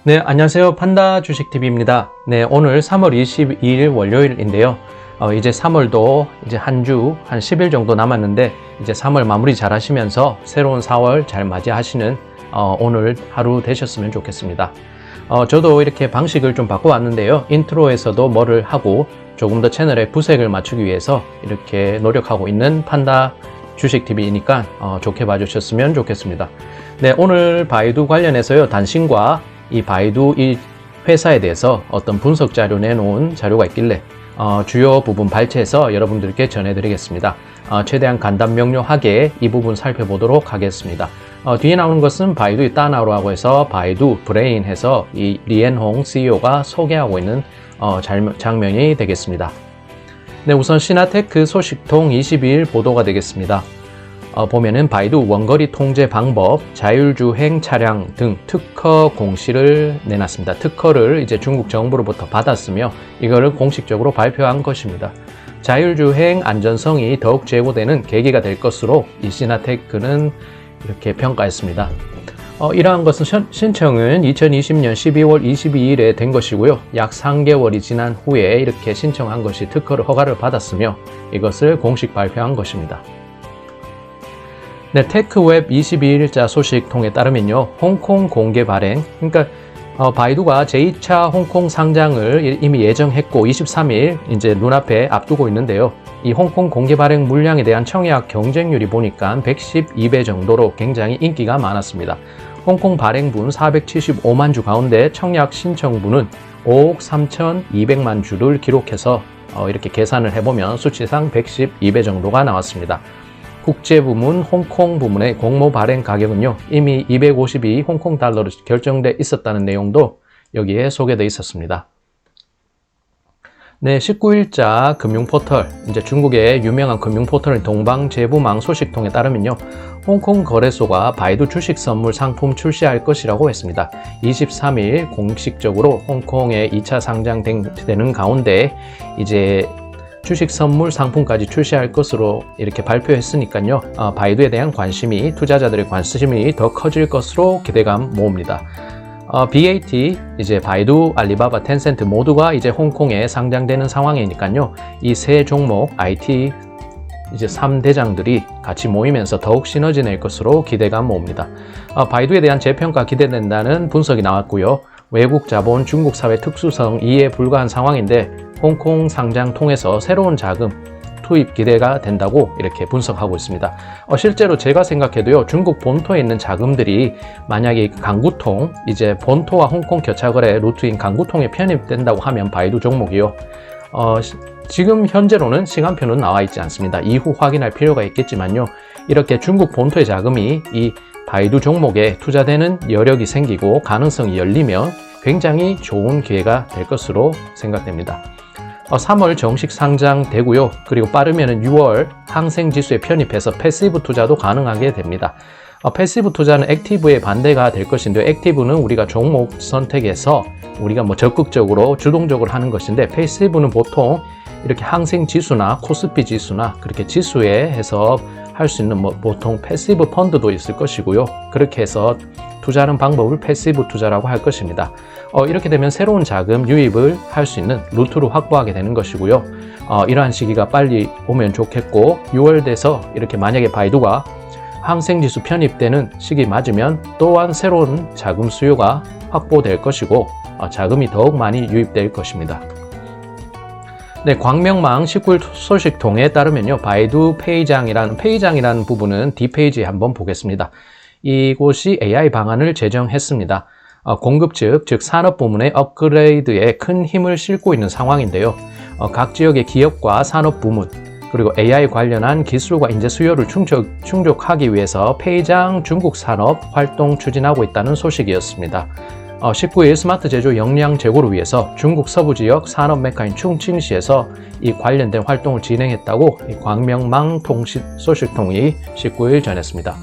네, 안녕하세요. 판다 주식TV입니다. 네, 오늘 3월 22일 월요일인데요. 이제 3월도 이제 한 10일 정도 남았는데, 이제 3월 마무리 잘 하시면서 새로운 4월 잘 맞이하시는 오늘 하루 되셨으면 좋겠습니다. 저도 이렇게 방식을 좀 바꿔왔는데요. 인트로에서도 뭐를 하고 조금 더 채널의 구색을 맞추기 위해서 이렇게 노력하고 있는 판다 주식TV이니까 좋게 봐주셨으면 좋겠습니다. 네, 오늘 바이두 관련해서요. 단신과 이 바이두 이 회사에 대해서 어떤 분석 자료 내놓은 자료가 있길래 주요 부분 발췌해서 여러분들께 전해드리겠습니다. 최대한 간단 명료하게 이 부분 살펴보도록 하겠습니다. 뒤에 나오는 것은 바이두의 따나오라고 해서 바이두 브레인 해서 이 리엔홍 CEO가 소개하고 있는 장면이 되겠습니다. 네, 우선 시나테크 소식통 22일 보도가 되겠습니다. 보면은 바이두 원거리 통제 방법, 자율주행 차량 등 특허 공시를 내놨습니다. 특허를 이제 중국 정부로부터 받았으며 이거를 공식적으로 발표한 것입니다. 자율주행 안전성이 더욱 제고되는 계기가 될 것으로 이 시나테크는 이렇게 평가했습니다. 이러한 것은 신청은 2020년 12월 22일에 된 것이고요. 약 3개월이 지난 후에 이렇게 신청한 것이 특허를 허가를 받았으며 이것을 공식 발표한 것입니다. 네, 테크웹 22일자 소식통에 따르면요, 홍콩 공개 발행, 그러니까 바이두가 제2차 홍콩 상장을 이미 예정했고 23일 이제 눈앞에 앞두고 있는데요. 이 홍콩 공개 발행 물량에 대한 청약 경쟁률이 보니까 112배 정도로 굉장히 인기가 많았습니다. 홍콩 발행분 475만 주 가운데 청약 신청분은 5억 3,200만 주를 기록해서 이렇게 계산을 해보면 수치상 112배 정도가 나왔습니다. 국제 부문, 홍콩 부문의 공모 발행 가격은요, 이미 252 홍콩 달러로 결정돼 있었다는 내용도 여기에 소개되어 있었습니다. 네, 19일자 금융포털, 이제 중국의 유명한 금융포털인 동방제부망 소식통에 따르면요, 홍콩 거래소가 바이두 주식 선물 상품 출시할 것이라고 했습니다. 23일 공식적으로 홍콩에 2차 상장되는 가운데 이제 주식 선물 상품까지 출시할 것으로 이렇게 발표했으니까요. 바이두에 대한 관심이, 투자자들의 관심이 더 커질 것으로 기대감 모읍니다. BAT, 이제 바이두, 알리바바, 텐센트 모두가 이제 홍콩에 상장되는 상황이니까요. 이 세 종목 IT 이제 3대장들이 같이 모이면서 더욱 시너지 낼 것으로 기대감 모읍니다. 바이두에 대한 재평가 기대된다는 분석이 나왔고요. 외국 자본 중국 사회 특수성 이해 불가한 상황인데 홍콩 상장 통해서 새로운 자금 투입 기대가 된다고 이렇게 분석하고 있습니다. 실제로 제가 생각해도요, 중국 본토에 있는 자금들이 만약에 강구통, 이제 본토와 홍콩 교차거래 루트인 강구통에 편입된다고 하면 바이두 종목이요. 지금 현재로는 시간표는 나와 있지 않습니다. 이후 확인할 필요가 있겠지만요. 이렇게 중국 본토의 자금이 이 바이두 종목에 투자되는 여력이 생기고 가능성이 열리면 굉장히 좋은 기회가 될 것으로 생각됩니다. 3월 정식 상장되고요. 그리고 빠르면 6월 항생지수에 편입해서 패시브 투자도 가능하게 됩니다. 패시브 투자는 액티브의 반대가 될 것인데, 액티브는 우리가 종목 선택해서 우리가 적극적으로 주동적으로 하는 것인데, 패시브는 보통 이렇게 항생지수나 코스피 지수나 그렇게 지수에 해서 할 수 있는 보통 패시브 펀드도 있을 것이고요. 그렇게 해서 투자하는 방법을 패시브 투자라고 할 것입니다. 이렇게 되면 새로운 자금 유입을 할 수 있는 루트로 확보하게 되는 것이고요. 이러한 시기가 빨리 오면 좋겠고, 6월 돼서 이렇게 만약에 바이두가 항생지수 편입되는 시기 맞으면 또한 새로운 자금 수요가 확보될 것이고, 자금이 더욱 많이 유입될 것입니다. 네, 광명망 19일 소식통에 따르면요, 바이두 페이장이라는 부분은 뒷페이지에 한번 보겠습니다. 이곳이 AI 방안을 제정했습니다. 공급 즉 산업 부문의 업그레이드에 큰 힘을 싣고 있는 상황인데요. 각 지역의 기업과 산업 부문, 그리고 AI 관련한 기술과 인재 수요를 충족하기 위해서 페이장 중국 산업 활동 추진하고 있다는 소식이었습니다. 19일 스마트 제조 역량 제고를 위해서 중국 서부 지역 산업 메카인 충칭시에서 이 관련된 활동을 진행했다고 광명망 소식통이 19일 전했습니다.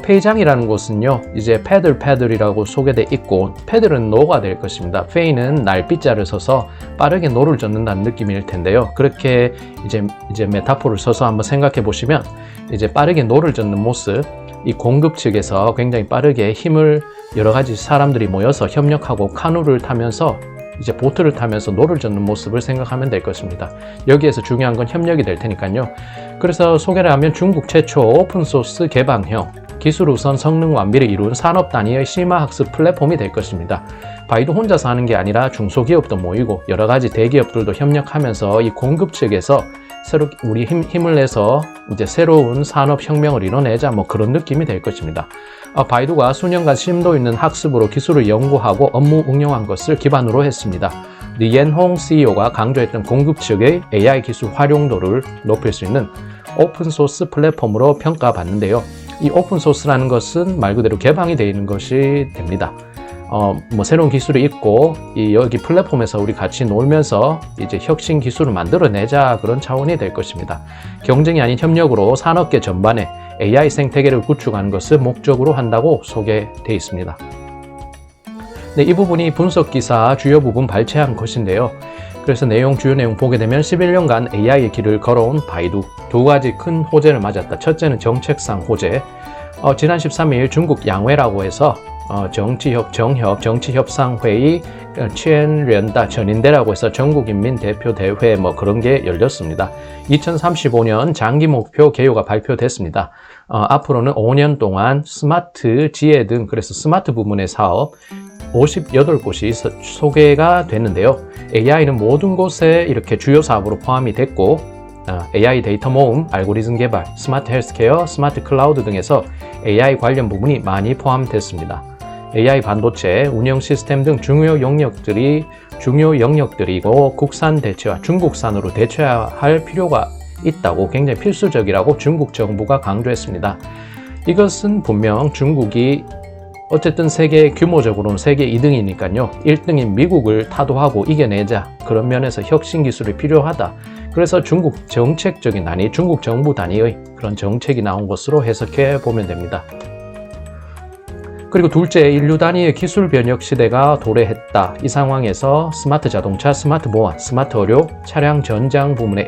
페이장이라는 곳은요, 이제 패들이라고 소개돼 있고, 패들은 노가 될 것입니다. 페이는 날빗자를 써서 빠르게 노를 젓는다는 느낌일 텐데요. 그렇게 이제 메타포를 써서 한번 생각해 보시면, 이제 빠르게 노를 젓는 모습, 이 공급 측에서 굉장히 빠르게 힘을 여러 가지 사람들이 모여서 협력하고 카누를 타면서 이제 보트를 타면서 노를 젓는 모습을 생각하면 될 것입니다. 여기에서 중요한 건 협력이 될 테니까요. 그래서 소개를 하면 중국 최초 오픈소스 개방형 기술 우선 성능 완비를 이룬 산업 단위의 심화학습 플랫폼이 될 것입니다. 바이두 혼자서 하는 게 아니라 중소기업도 모이고 여러 가지 대기업들도 협력하면서 이 공급 측에서 새로 우리 힘을 내서 이제 새로운 산업혁명을 이뤄내자 뭐 그런 느낌이 될 것입니다. 바이두가 수년간 심도 있는 학습으로 기술을 연구하고 업무 응용한 것을 기반으로 했습니다. 리옌홍 CEO가 강조했던 공급 측의 AI 기술 활용도를 높일 수 있는 오픈소스 플랫폼으로 평가받는데요. 이 오픈소스라는 것은 말 그대로 개방이 되어 있는 것이 됩니다. 뭐 새로운 기술이 있고 여기 플랫폼에서 우리 같이 놀면서 이제 혁신 기술을 만들어내자 그런 차원이 될 것입니다. 경쟁이 아닌 협력으로 산업계 전반에 AI 생태계를 구축하는 것을 목적으로 한다고 소개되어 있습니다. 네, 이 부분이 분석 기사 주요 부분 발췌한 것인데요. 그래서 주요 내용 보게 되면 11년간 AI의 길을 걸어온 바이두 두 가지 큰 호재를 맞았다. 첫째는 정책상 호재. 지난 13일 중국 양회라고 해서 정치협상회의 치엔련다 전인대라고 해서 전국인민대표대회 뭐 그런 게 열렸습니다. 2035년 장기 목표 개요가 발표됐습니다. 앞으로는 5년 동안 스마트 지혜 등 그래서 스마트 부문의 사업 58곳이 소개가 됐는데요. AI는 모든 곳에 이렇게 주요 사업으로 포함이 됐고 AI 데이터 모음, 알고리즘 개발, 스마트 헬스케어, 스마트 클라우드 등에서 AI 관련 부분이 많이 포함됐습니다. AI 반도체, 운영 시스템 등 중요 영역들이고 국산 대체와 중국산으로 대체할 필요가 있다고 굉장히 필수적이라고 중국 정부가 강조했습니다. 이것은 분명 중국이 어쨌든 규모적으로는 세계 2등이니까요. 1등인 미국을 타도하고 이겨내자. 그런 면에서 혁신 기술이 필요하다. 그래서 중국 정책적인 단위, 중국 정부 단위의 그런 정책이 나온 것으로 해석해 보면 됩니다. 그리고 둘째, 인류 단위의 기술 변혁 시대가 도래했다. 이 상황에서 스마트 자동차, 스마트 보안, 스마트 의료, 차량 전장 부문의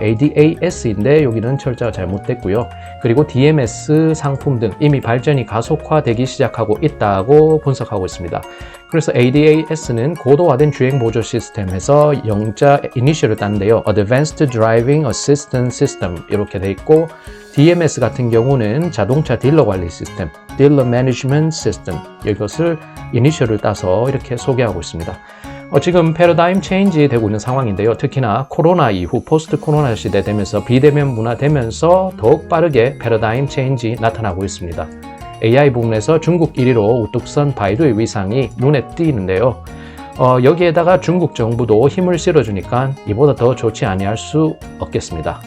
ADAS인데 여기는 철자가 잘못됐고요. 그리고 DMS 상품 등 이미 발전이 가속화되기 시작하고 있다고 분석하고 있습니다. 그래서 ADAS는 고도화된 주행 보조 시스템에서 영자 이니셜을 땄는데요. Advanced Driving Assistance System 이렇게 돼 있고 DMS 같은 경우는 자동차 딜러 관리 시스템, Dealer Management System 이것을 이니셜을 따서 이렇게 소개하고 있습니다. 지금 패러다임 체인지 되고 있는 상황인데요. 특히나 코로나 이후 포스트 코로나 시대 되면서 비대면 문화 되면서 더욱 빠르게 패러다임 체인지 나타나고 있습니다. AI 부분에서 중국 1위로 우뚝 선 바이두의 위상이 눈에 띄는데요. 여기에다가 중국 정부도 힘을 실어주니까 이보다 더 좋지 아니할 수 없겠습니다.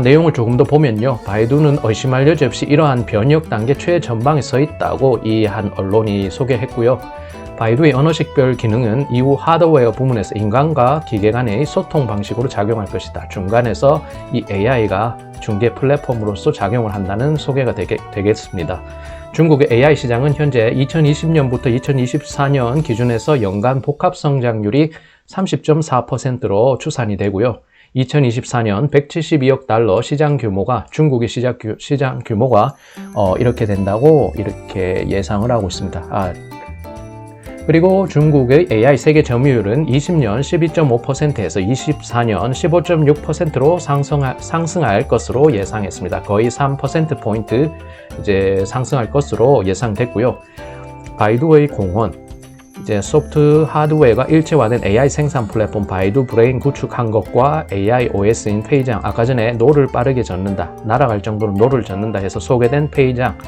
내용을 조금 더 보면요. 바이두는 의심할 여지 없이 이러한 변혁 단계 최전방에 서 있다고 이 한 언론이 소개했고요. 바이두의 언어식별 기능은 이후 하드웨어 부문에서 인간과 기계 간의 소통 방식으로 작용할 것이다. 중간에서 이 AI가 중개 플랫폼으로서 작용을 한다는 소개가 되겠습니다. 중국의 AI 시장은 현재 2020년부터 2024년 기준에서 연간 복합 성장률이 30.4%로 추산이 되고요. 2024년 172억 달러 시장 규모가 중국의 시장 규모가 이렇게 된다고 이렇게 예상을 하고 있습니다. 그리고 중국의 AI 세계 점유율은 20년 12.5%에서 24년 15.6%로 상승할 것으로 예상했습니다. 거의 3%포인트 이제 상승할 것으로 예상됐고요. 바이두의 공헌, 이제 소프트 하드웨어가 일체화된 AI 생산 플랫폼 바이두 브레인 구축한 것과 AI OS인 페이장, 아까 전에 노를 빠르게 젓는다, 날아갈 정도로 노를 젓는다 해서 소개된 페이장,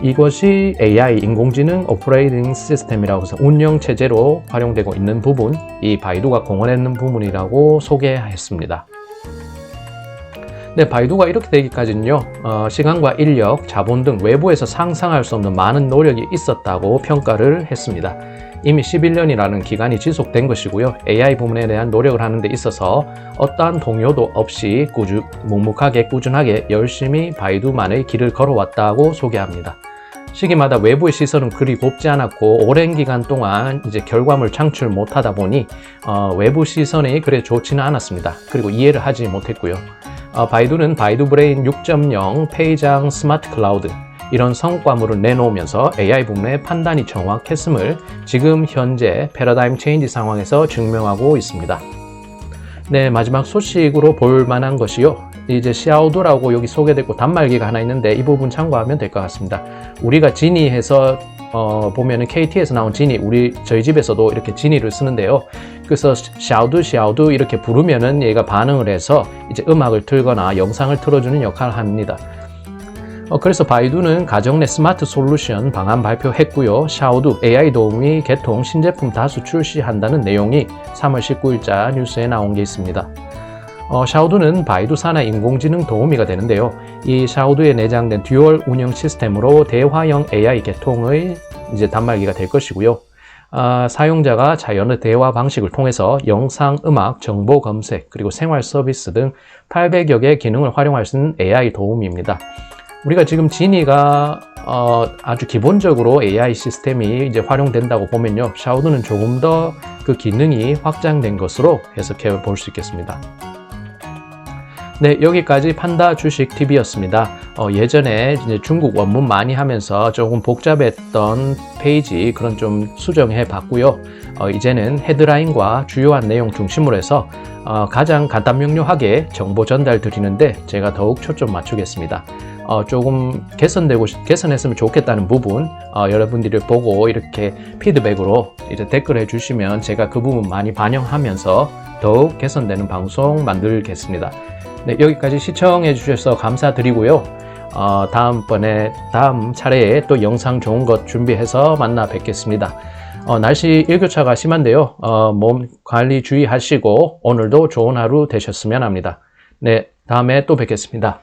이것이 AI 인공지능 오퍼레이팅 시스템이라고 해서 운영체제로 활용되고 있는 부분, 이 바이두가 공헌했는 부분이라고 소개했습니다. 네, 바이두가 이렇게 되기까지는요, 시간과 인력, 자본 등 외부에서 상상할 수 없는 많은 노력이 있었다고 평가를 했습니다. 이미 11년이라는 기간이 지속된 것이고요. AI 부문에 대한 노력을 하는 데 있어서 어떠한 동요도 없이 묵묵하게 꾸준하게 열심히 바이두만의 길을 걸어왔다고 소개합니다. 시기마다 외부의 시설은 그리 곱지 않았고 오랜 기간 동안 이제 결과물 창출 못하다 보니 외부 시선이 그래 좋지는 않았습니다. 그리고 이해를 하지 못했고요. 바이두는 바이두 브레인 6.0 페이장 스마트 클라우드 이런 성과물을 내놓으면서 AI 부문의 판단이 정확했음을 지금 현재 패러다임 체인지 상황에서 증명하고 있습니다. 네, 마지막 소식으로 볼 만한 것이요. 이제 샤오두라고 여기 소개됐고 단말기가 하나 있는데 이 부분 참고하면 될 것 같습니다. 우리가 지니해서 보면은 KT에서 나온 지니, 저희 집에서도 이렇게 지니를 쓰는데요. 그래서 샤오두 이렇게 부르면은 얘가 반응을 해서 이제 음악을 틀거나 영상을 틀어주는 역할을 합니다. 그래서 바이두는 가정 내 스마트 솔루션 방안 발표했고요. 샤오두 AI 도우미 개통 신제품 다수 출시한다는 내용이 3월 19일자 뉴스에 나온 게 있습니다. 샤오두는 바이두 산하 인공지능 도우미가 되는데요. 이 샤오두에 내장된 듀얼 운영 시스템으로 대화형 AI 개통의 이제 단말기가 될 것이고요. 사용자가 자연의 대화 방식을 통해서 영상, 음악, 정보 검색, 그리고 생활 서비스 등 800여 개의 기능을 활용할 수 있는 AI 도우미입니다. 우리가 지금 지니가 아주 기본적으로 AI 시스템이 이제 활용된다고 보면요. 샤오두는 조금 더 그 기능이 확장된 것으로 해석해 볼 수 있겠습니다. 네, 여기까지 판다 주식 TV였습니다. 예전에 이제 중국 원문 많이 하면서 조금 복잡했던 페이지 그런 좀 수정해 봤고요. 이제는 헤드라인과 주요한 내용 중심으로 해서 가장 간단 명료하게 정보 전달 드리는데 제가 더욱 초점 맞추겠습니다. 조금 개선했으면 좋겠다는 부분 여러분들이 보고 이렇게 피드백으로 이제 댓글 해주시면 제가 그 부분 많이 반영하면서 더욱 개선되는 방송 만들겠습니다. 네, 여기까지 시청해 주셔서 감사드리고요. 다음 차례에 또 영상 좋은 것 준비해서 만나 뵙겠습니다. 날씨 일교차가 심한데요. 몸 관리 주의하시고 오늘도 좋은 하루 되셨으면 합니다. 네, 다음에 또 뵙겠습니다.